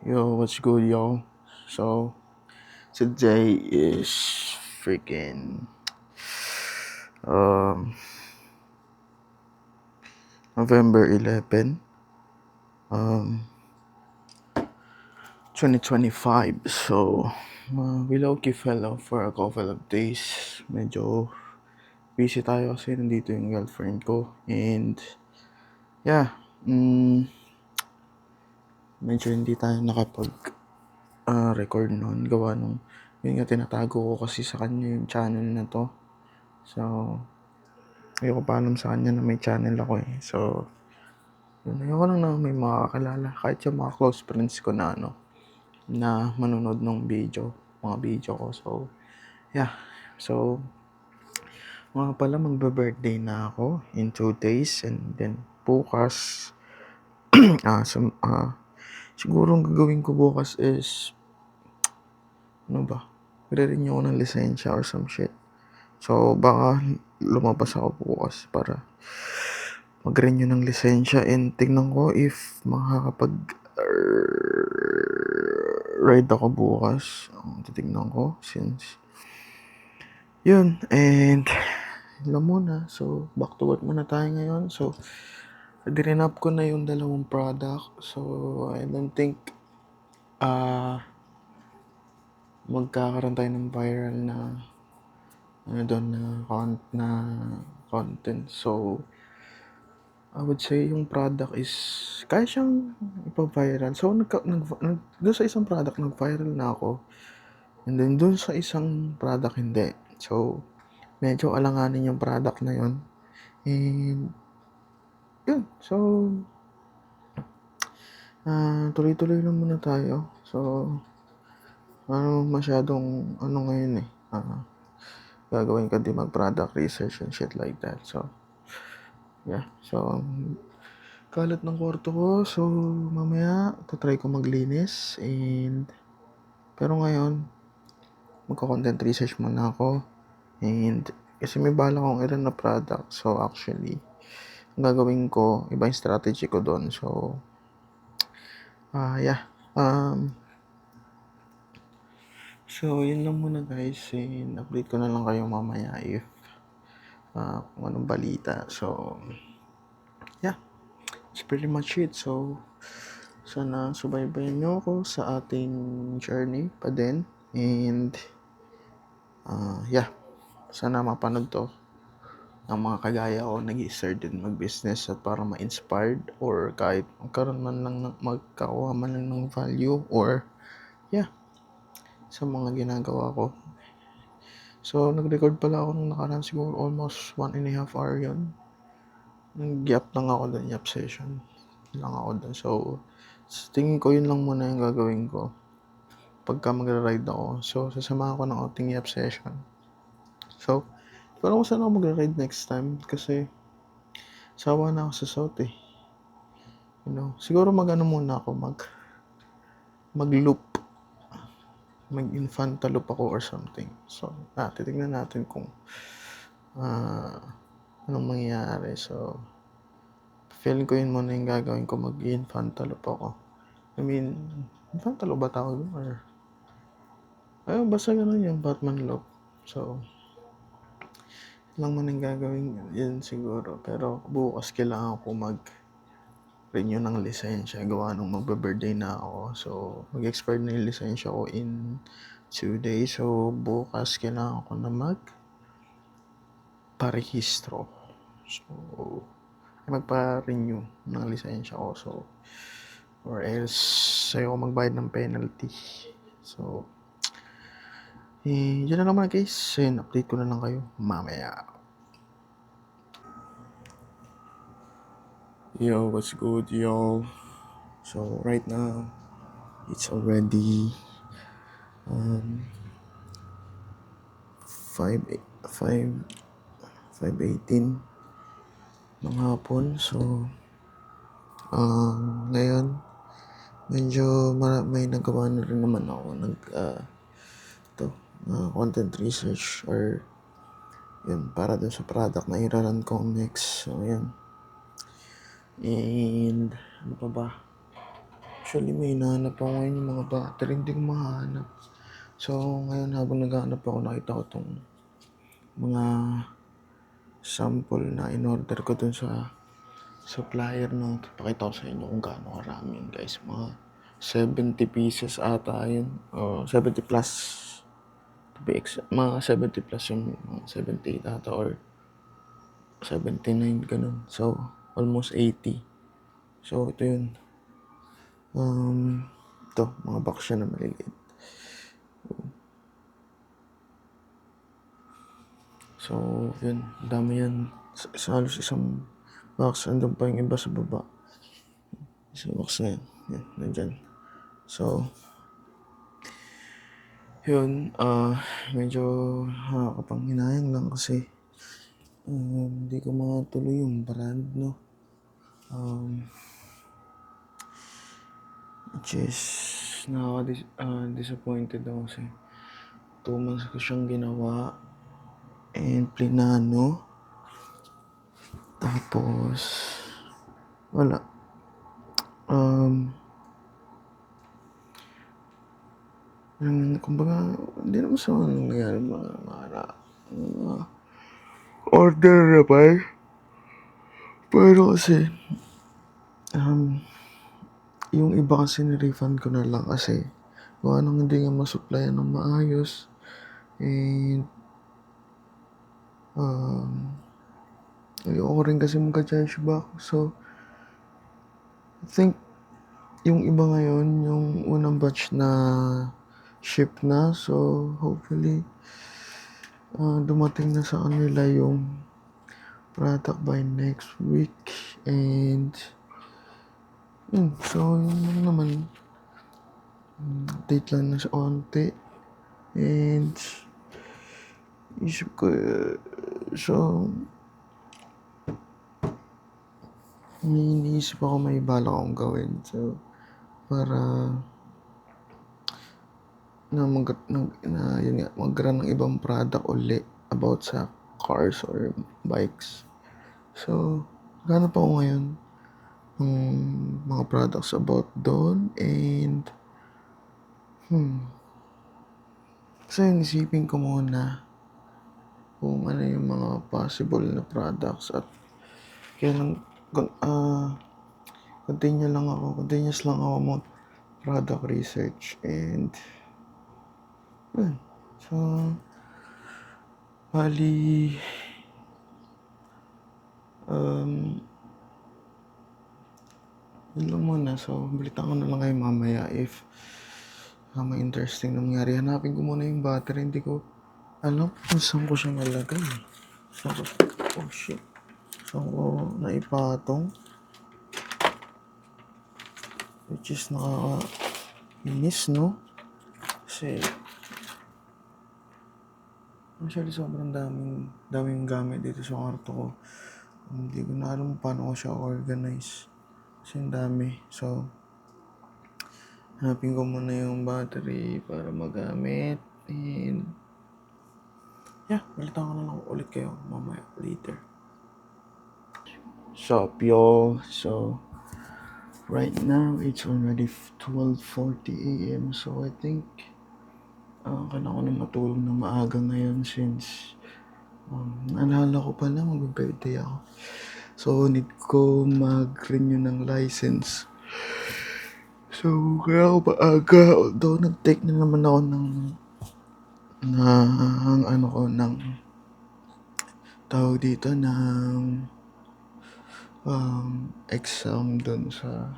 Yo, what's good, yo? So, today is freaking um November 11, um 2025. So, we low-key fell off for a couple of days. Medyo busy tayo kasi nandito yung girlfriend ko. And, yeah, medyo hindi tayo record noon. Gawa nung, yun nga tinatago ko kasi sa kanya yung channel na to. So, ayoko pa alam sa kanya na may channel ako eh. So, yun, ayoko lang na may makakilala. Kahit yung mga close friends ko na na manonood ng mga video ko. So, yeah. So, mga pala magbe-birthday na ako in 2 days. And then, bukas, siguro ang gagawin ko bukas is, ano ba? Re-renew ko ng lisensya or some shit. So, baka lumabas ako bukas para mag-renew ng lisensya and tignan ko if ride ako bukas. Titignan ko since yun. And alam muna. So, back to work muna tayo ngayon. So, dinap ko na yung dalawang product. So, I don't think magkakaroon tayo ng viral na na content. So, I would say yung product is kaya siyang ipa-viral. So, doon sa isang product nag-viral na ako. And then doon sa isang product hindi. So, medyo alanganin yung product na yun. And yun. So, tuloy-tuloy lang muna tayo. So, masyadong ngayon eh. Gagawin ka din mag-product research and shit like that. So, yeah. So, kalat ng kwarto ko. So, mamaya, tatry ko maglinis. Pero ngayon, magko-content research muna ako. And, kasi may bala akong ilan na product. So, actually, ang gagawin ko, iba yung strategy ko doon. So, yeah. So, yun lang muna guys. And, update ko na lang kayo mamaya if kung anong balita. So, yeah. That's pretty much it. So, sana subaybayan nyo ako sa ating journey pa din. And, yeah. Sana mapanood to ng mga kagaya ko nag-start din mag-business at para ma-inspired or kahit magkakuha man lang ng value or, yeah, sa mga ginagawa ko. So, nag-record pala ako nung nakaraan siguro almost 1.5 hour yun. Nag-yap lang ako doon, yap session lang ako doon. So, tingin ko yun lang muna yung gagawin ko pagka magra-ride ako. So, sasamahan ko ng outing yap session. So, pero kung saan ako magra-ride next time kasi sawa na ako sa South eh. You know, siguro muna ako mag-loop. Mag-infanta loop ako or something. So, titignan natin kung anong mangyayari. So, feeling ko yun muna yung gagawin ko, mag-infanta loop ako. I mean, infanta loop ba tawag yun? Or, ayun, basta ganun yung Batman loop. So, lang muna yung gagawin yun siguro. Pero bukas kailangan ko mag-renew ng lisensya. Gawa nung magbe-birthday na ako. So, mag-expire na yung lisensya ko in 2 days. So, bukas kailangan ko na parehistro. So, magpa-renew ng lisensya ko. So, or else sa'yo ko magbayad ng penalty. So, dyan na naman guys. And update ko na lang kayo mamaya. Yo, what's good, yo? So, right now, it's already 5:18 ng hapon. So, ngayon, medyo may nagawa na rin naman ako content research or yun, para dun sa product na iraran ko next. So, yun. And, ano pa ba? Actually, may hinahanap ako ngayon yung mga battery, hindi ko mahanap. So, ngayon habang naghahanap ako, nakita ko tong mga sample na in-order ko dun sa supplier, no. Pakita ko sa inyo kung gaano karami yun, guys. Mga 70 pieces ata yun. O, 70 plus. To be exact, mga 70 plus yung mga 78 ata or 79, ganun. So, almost 80. So, ito yun. Ito, mga box siya na maliliit. So, yun. Dami yan. Sa halos isang box. Andun pa yung iba sa baba. Isang box na yan. Yan, nandyan. So, yun. Medyo nakakapanghinayang lang kasi hindi ko matuloy yung brand, no. Which is disappointed ako kasi 2 months ko siyang ginawa and plinano. Tapos, wala. Kumbaga, hindi naman sa mga nangyayari mga order na ba? Pero kasi, yung iba kasi ni-refund ko na lang kasi kung anong hindi nga masuplayan ng maayos and ayoko rin kasi magka-charge back. So, I think yung iba ngayon, yung unang batch na ship na. So, hopefully, dumating na sa kanila yung product by next week. And, so, yun naman. Update lang na sa onte. And, isip ko, so, may iniisip ako, may bala akong gawin. So, para mag-run ng ibang product uli about sa cars or bikes. So, naghanap ako ngayon ng mga products about doon and so yun, isipin ko muna kung ano yung mga possible na products at kaya lang continuous lang ako mag product research and so bali yun lang muna. So, balitaan ko na lang kayo mamaya if may interesting na mangyari. Hanapin ko muna yung battery. Hindi ko alam kung saan ko siya nalagay. Oh shit. Saan ko naipatong? Which is nakakainis, no? Kasi actually sobrang daming gamit dito sa kwarto ko. Hindi ko na alam paano ko siya organize. Kasi ang dami. So, hanapin ko muna yung battery para magamit. And, yeah, balitaan ko na lang ulit kayo mamaya, later. Sup, y'all? So, right now, it's already 12:40 a.m. So, I think, kailangan ko na matulog na maaga ngayon since, naalala ko pala, mag-birthday ako. So, need ko mag-renew ng license. So, kaya ako maaga. Although, nag-take na naman ako ng tawag dito, ng exam dun sa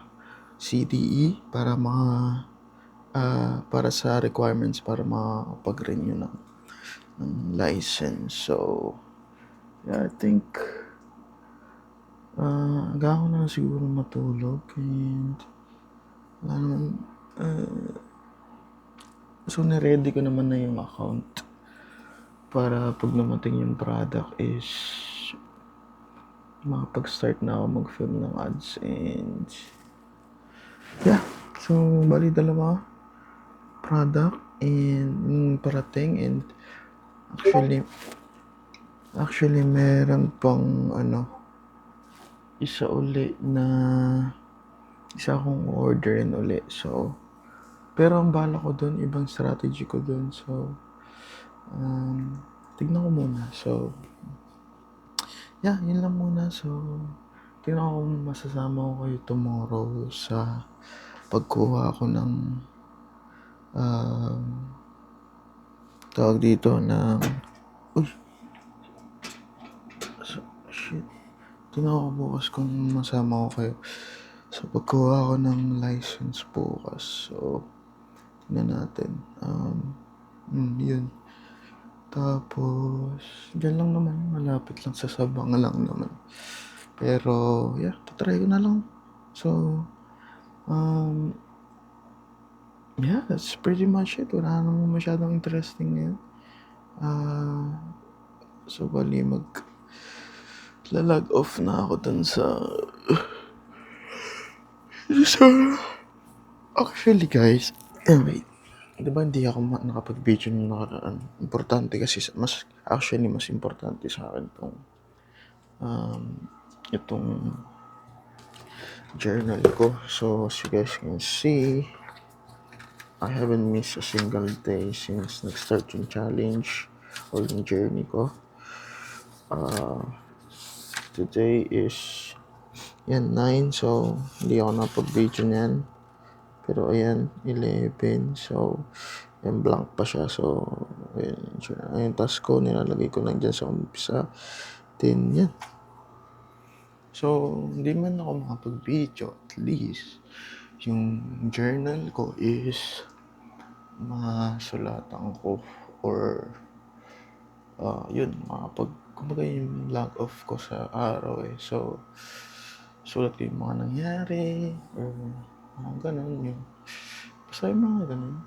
CDE para para sa requirements para makapag-renew ng license. So, yeah, I think aga ako na siguro matulog and so na-ready ko naman na yung account para pag namatay yung product is makapag-start na ako mag-film ng ads and yeah, so bali dalawa product and parating and actually meron pang isa uli na isa akong orderin uli. So, pero ang bala ko dun, ibang strategy ko dun. So, tignan ko muna. So, yeah, yun lang muna. So, tignan ko kung masasama ko kayo tomorrow sa pagkuha ko ng tawag dito ng uy, shit. Tignan ko bukas kung masama ko kayo sa pagkuha ko ng license bukas. So, tignan natin. Yun. Tapos, dyan lang naman. Malapit lang sa Sabang lang naman. Pero, yeah, tatry ko na lang. So, yeah, that's pretty much it. Wala namang masyadong interesting ngayon. So, bali lag off na ako dun sa actually guys, wait. Diba hindi ako nakapag-video nung nakaraan? Importante kasi mas importante sa akin tong itong journal ko. So as you guys can see, I haven't missed a single day since nag-start yung challenge or yung journey ko. Today is 9, so hindi ako napag-video niyan. Pero ayan, 11, so yan, blank pa siya. So ayun task ko, nilalagay ko lang dyan sa umpisa. Then yan. So hindi man ako makapag-video, at least yung journal ko is masulatan ko or yun, kumbaga yung log off ko sa araw So, sulat ko yung mga nangyari or mga ganun yung basta yung mga ganun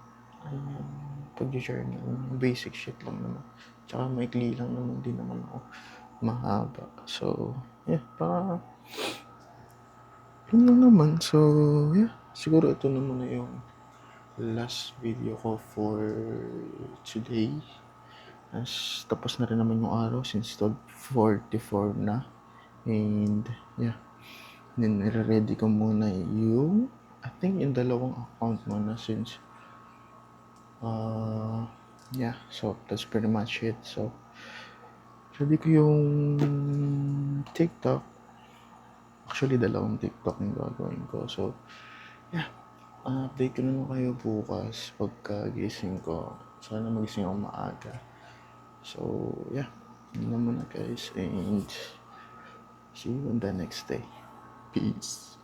pag-journal, basic shit lang naman. Tsaka maikli lang naman din naman ako, mahaba. So, yeah, yun lang naman. So, yeah, siguro ito na muna yung last video ko for today. Tapos na rin naman yung araw since 12:44 na. And yeah, then nire-ready ko muna yung I think yung dalawang account muna since yeah, so that's pretty much it. So ready ko yung TikTok. Actually, dalawang TikTok yung gagawin ko. So yeah, update ko na lang kayo bukas pagka gising ko. Sana magising ako maaga. So yeah, yun na muna guys, and see you on the next day. Peace.